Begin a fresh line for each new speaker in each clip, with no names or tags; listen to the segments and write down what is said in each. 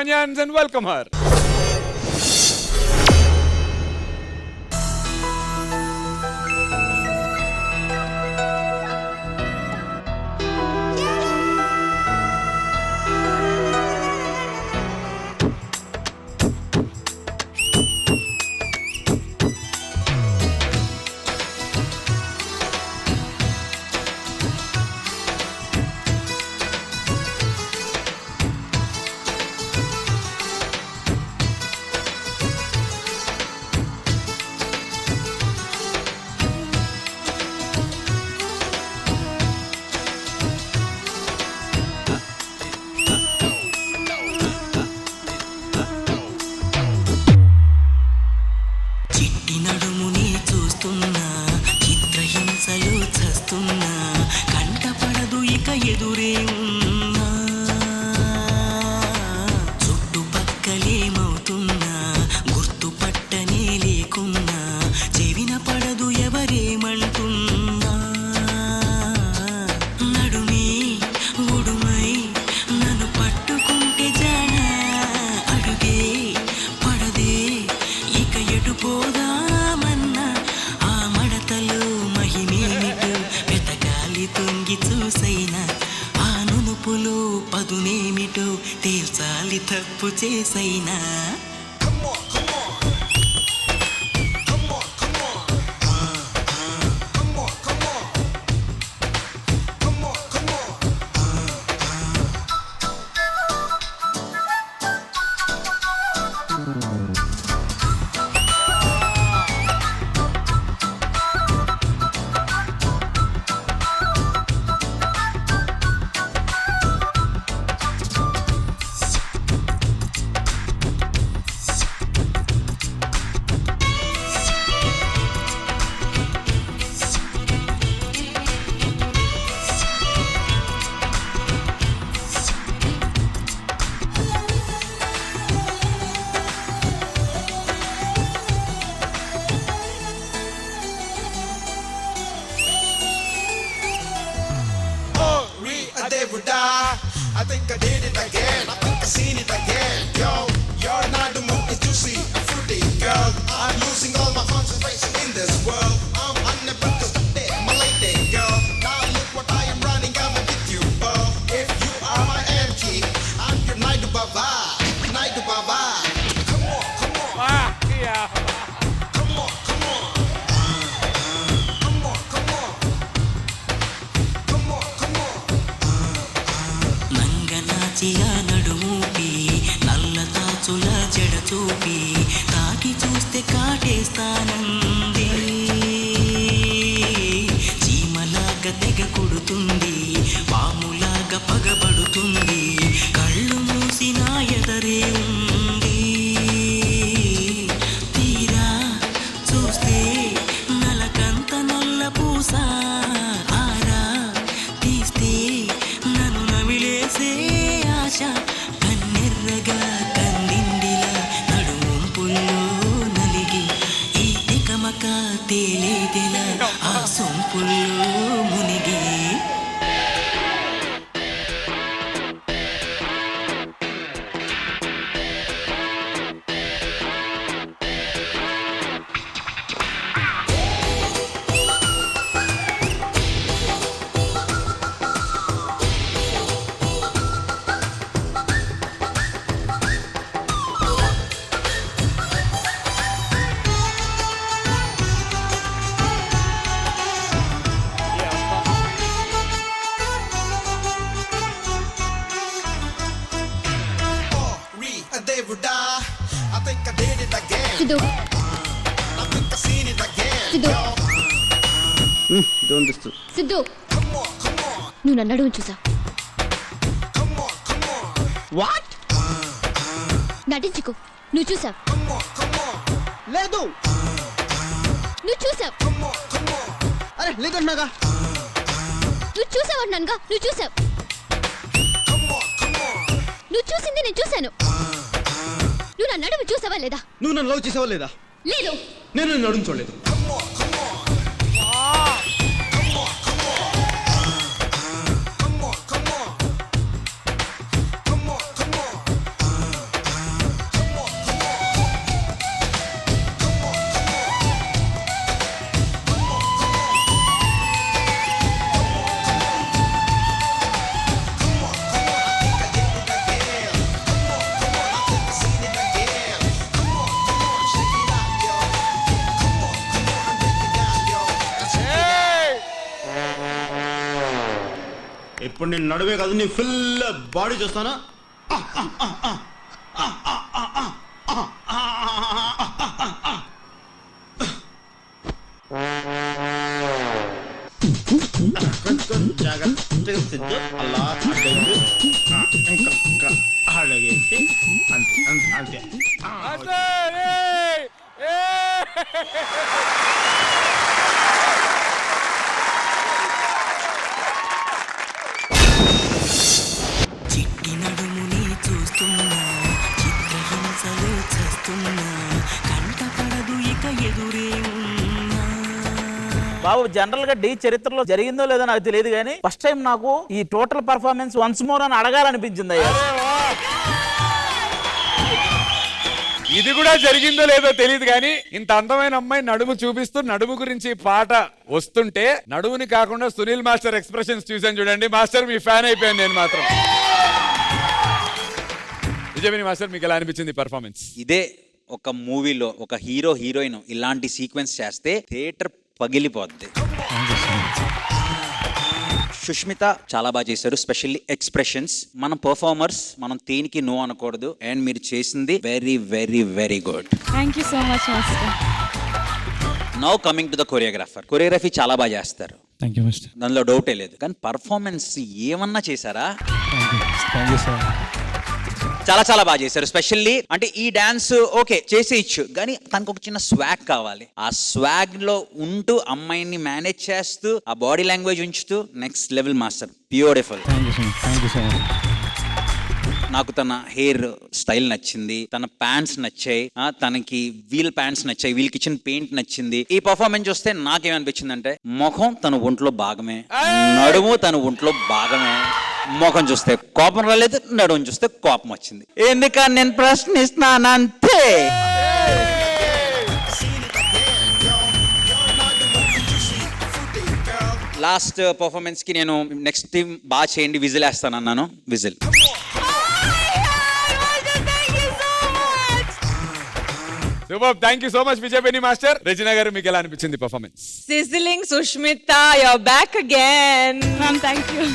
join hands and welcome her.
తప్పు చేసైనా
I think I did it again. I think I seen it again. Yo, you're not the mood is juicy and fruity, girl. I'm losing all my concentration in this world. I'm unable to stop it, my lady, girl. Now look what I am running. I'm with you, girl. If you are my empty, I'm your Naidu Baba, Naidu Baba. Come on, come on.
Yeah.
Come on, come on. Come on, come on. Come on, come on.
నంగనాచిల నడుమూపి నల్ల తాచుల జడ చూపి తాకి చూస్తే కాటేస్తానంది చీమలాగా తెగ కొడుతుంది పాములాగా పగబడుతుంది కళ్ళు మూసిన ఎదరే ఉంది తీరా చూస్తే నలకంత నల్ల పూస ఆరా తీస్తే నన్ను నమిలేసే ఆశ కన్నెర్రగా కందిండిలా నడుముంపుల్లో నలిగి ఈ తికమక తేలేదెలా ఆ సొంపుల్లో మునిగి
I think I did it again.
Siddhu
I think I seen it again.
Siddhu
Don't disturb.
Siddhu
Come on, come on.
నువ్వు నన్ను అడుగు చూసా
Come on, come on.
What?
నటించుకో నువ్వు చూసావు
Come on, come on.
లేదు.
నువ్వు చూసావు
Come on, come on.
అరే లేదన్నాగా.
నువ్వు చూసావు అన్నానుగా నువ్వు చూసావు
Come on, come on.
నువ్వు చూసింది నేను చూశాను నువ్వు నన్ను అడుగు చూసావా లేదా
నువ్వు నన్ను లవ్ చేసావా లేదా?
లేదు
నేను నిన్ను అడుగు చూడలేదు.
Come on, come on. Come on, come on. Come on, come on. Come on, come on.
ఇప్పుడు నేను నడువే కాదు నీ ఫుల్ బాడీ చూస్తానా. జాగ్రత్తగా సిద్ధు అలా ఇంకా అడిగేసి అంతే.
మాస్టర్ ఏయ్! ఏయ్!
చిట్టి నడుముని చూస్తున్నా, చిత్రహింసలు చేస్తున్నా, కంటపడదు ఇక ఎదురే ఉన్నా.
బాబు జనరల్ గా డి చరిత్రలో జరిగిందో లేదో నాకు తెలియదు కానీ ఫస్ట్ టైం నాకు ఈ టోటల్ పర్ఫార్మెన్స్ వన్స్ మోర్ అని అడగాలనిపించింది అయ్యా.
ఇది కూడా జరిగిందో లేదో తెలియదు కానీ ఇంత అందమైన అమ్మాయి నడుము చూపిస్తూ నడుము గురించి పాట వస్తుంటే నడుముని కాకుండా సునీల్ మాస్టర్ ఎక్స్ప్రెషన్స్ చూసాను చూడండి. మాస్టర్ మీ ఫ్యాన్ అయిపోయాను నేను మాత్రం. విజయమిని మాస్టర్ మీకు ఎలా అనిపించింది పర్ఫార్మెన్స్?
ఇదే ఒక మూవీలో ఒక హీరో హీరోయిన్ ఇలాంటి సీక్వెన్స్ చేస్తే థియేటర్ పగిలిపోద్ది. సుష్మిత చాలా బాగా చేశారు, స్పెషల్లీ ఎక్స్ప్రెషన్స్. మనం పర్ఫార్మర్స్, మనం దేనికి నో అనకూడదు. అండ్ మీరు చేసింది very very very good.
Thank you so much, Master.
Now coming to the choreographer. Choreography చాలా బాగా చేస్తారు,
థ్యాంక్ యూ మిస్టర్.
దానిలో డౌటే లేదు. కానీ పర్ఫార్మెన్స్ ఏమన్నా చేశారా?
Thank you sir.
చాలా చాలా బాగా చేశారు. స్పెషల్లీ అంటే ఈ డాన్స్ ఓకే చేసేయచ్చు, కానీ తనకు ఒక చిన్న స్వాగ్ కావాలి. ఆ స్వాగ్ లో ఉంటూ అమ్మాయిని మేనేజ్ చేస్తూ ఆ బాడీ లాంగ్వేజ్ ఉంచుతూ next level master. Beautiful.
Thank you so much. Thank you so much.
నాకు తన హెయిర్ స్టైల్ నచ్చింది, తన ప్యాంట్స్ నచ్చాయి, తనకి వీల్ ప్యాంట్స్ నచ్చాయి, వీళ్ళకి ఇచ్చిన పెయింట్ నచ్చింది. ఈ పర్ఫార్మెన్స్ చూస్తే నాకేమనిపించింది అంటే ముఖం తన ఒంట్లో భాగమే, నడుము తన ఒంట్లో భాగమే. ముఖం చూస్తే కోపం రాలేదు, నడుము చూస్తే కోపం వచ్చింది. ఎందుకని నేను ప్రశ్నిస్తున్నానంతే. లాస్ట్ పర్ఫార్మెన్స్ కి నేను నెక్స్ట్ టీమ్ బాగా చేయండి, విజిల్ వేస్తాను అన్నాను. Whistle.
Super, thank you so much విజయమిని మాస్టర్. రెజినా గారు మీకు ఎలా అనిపించింది performance?
Sizzling Sushmita, you're back again. Ma'am, thank you.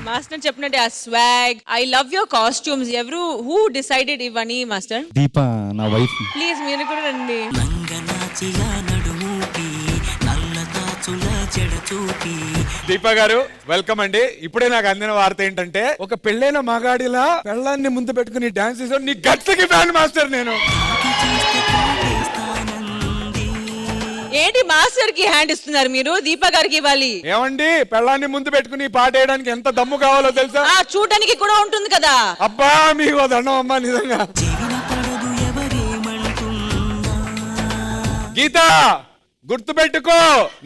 Master చెప్పినట్టు ఆ swag, I love your costumes. ఎవరు హూ డిసైడెడ్ ఇవన్నీ మాస్టర్?
దీప నా వైఫ్.
ప్లీజ్ మీరు కూడా రండి.
నంగనాచిలా నడుమూపి, నల్ల తాచుల చెడ చూపి.
దీపా గారు వెల్కమ్ అండి. ఇప్పుడే నాకు అందిన వార్త ఏంటంటే ఒక పెళ్ళైన మగాడిలా పెళ్ళాన్ని ముందు పెట్టుకుని డాన్స్ చేసాడు. నీ గట్లకి ఫ్యాన్ మాస్టర్ నేను.
ఏంటి మాస్టర్ కి హ్యాండ్ ఇస్తున్నారు మీరు? దీపా గారికి ఇవ్వాలి.
ఏమండి పెళ్ళాన్ని ముందు పెట్టుకుని పాట వేయడానికి ఎంత దమ్ము కావాలో తెలుసా?
చూడడానికి కూడా ఉంటుంది కదా.
అబ్బా మీకు దండం అమ్మా నిజంగా. గీత గుర్తు పెట్టుకో,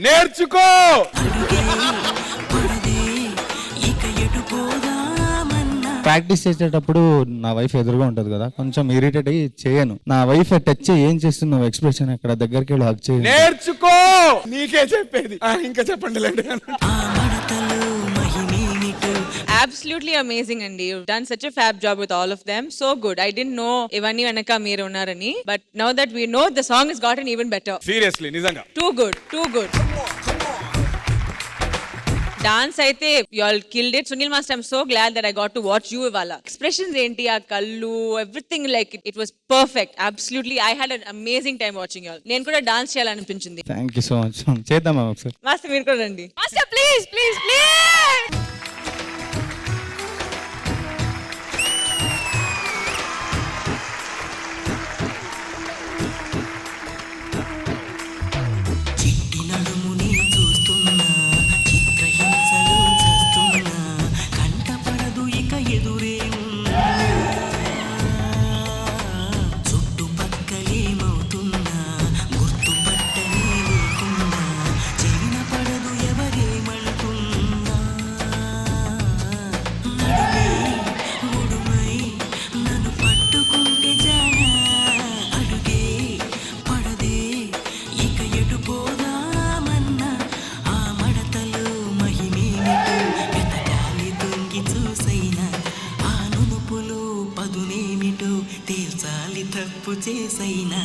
నేర్చుకో.
ప్రాక్టీస్ చేసేటప్పుడు నా వైఫ్ ఎదురుగా ఉంటది కదా, కొంచెం ఇరిటేట్ అయ్యి చేయను. నా వైఫ్ టచ్ చేయి, ఏం చేస్తున్నావు ఎక్స్ప్రెషన్ అక్కడ దగ్గరికి వెళ్ళి హక్ చేయి.
నేర్చుకో, నీకే చెప్పేది. ఇంకా చెప్పండి లేండి.
Absolutely amazing అండి. You've done such a fab job with all of them. So good. I didn't know ఇవన్నీ వెనక మీరు ఉన్నారని. But now that we know, the song has gotten even better.
Seriously నిజంగా.
Too good. Too good. Dance అయితే you all killed it. Sunil Master, I'm so glad that I got to watch you ఇవాళ. Expressions ఏంటి, ఆ కళ్ళు, everything like it was perfect. Absolutely. I had an amazing time watching you all. నేను కూడా dance చేయాలనిపించింది.
Thank you so much. చేద్దామా ఒకసారి?
Master మీరు కూడా రండి. Master please please please.
చిట్టి నడుముని చూస్తున్నా, చిత్రహింసలు చేస్తున్నా, కంటపడదు ఇక ఎదురే ఉన్నా. చుట్టుపక్కలేమవుతున్నా, గుర్తుపట్టనే లేకున్నా, చెవిన పడదు ఎవరేమంటున్నా. నడుమే ఒడుమై నన్ను పట్టుకుంటే జానా, అడుగే పడదే ఇక ఎటు పోదామన్నా. ఆ మడతలు మహిమేమిటో వెతకాలి తొంగి చూసైనా, ఆ నునుపులు పదునేమిటో తేల్చాలి తప్పు చేసైనా.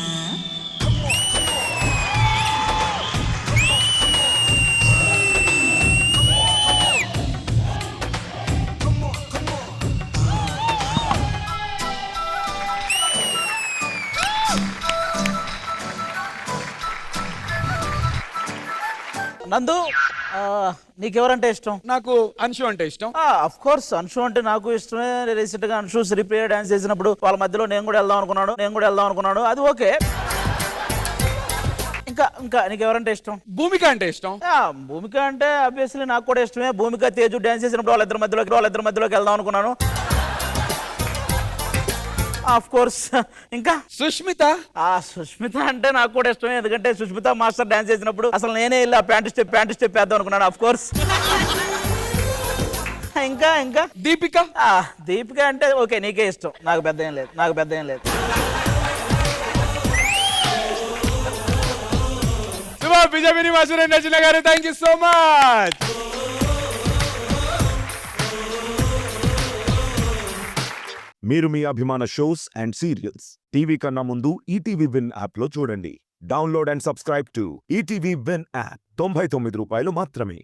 నందు నీకెవరంటే ఇష్టం?
నాకు అన్షు అంటే ఇష్టం.
అఫ్ కోర్స్ అన్షు అంటే నాకు ఇష్టమే. రీసెంట్ గా అన్షు శ్రీప్రియ డాన్స్ చేసినప్పుడు వాళ్ళ మధ్యలో నేను కూడా వెళ్దాం అనుకున్నాను. అది ఓకే. ఇంకా నీకెవరంటే ఇష్టం?
భూమిక అంటే ఇష్టం.
భూమిక అంటే ఆబ్వియస్లీ నాకు కూడా ఇష్టమే. భూమిక తేజు డాన్స్ చేసినప్పుడు వాళ్ళిద్దరి మధ్యలోకి వెళ్దాం అనుకున్నాను. Of course. ఇంకా
సుష్మిత.
సుష్మిత అంటే నాకు కూడా ఇష్టమే. ఎందుకంటే సుష్మిత మాస్టర్ డాన్స్ చేసినప్పుడు అసలు నేనే వెళ్ళి ఆ ప్యాంటు స్టెప్ వేద్దాం అనుకున్నాను. Of course. ఇంకా
దీపిక.
దీపిక అంటే ఓకే నీకే ఇష్టం. నాకు పెద్ద ఏం లేదు.
బిజెపి మాస్టర్ నచ్చిన గారు, థ్యాంక్ యూ సో మచ్.
మీరు మీ అభిమాన షోస్ అండ్ సీరియల్స్ టీవీ కన్నా ముందు ఈటీవీ విన్ యాప్ లో చూడండి. Download and subscribe to ETV win app. 99 రూపాయలు మాత్రమే.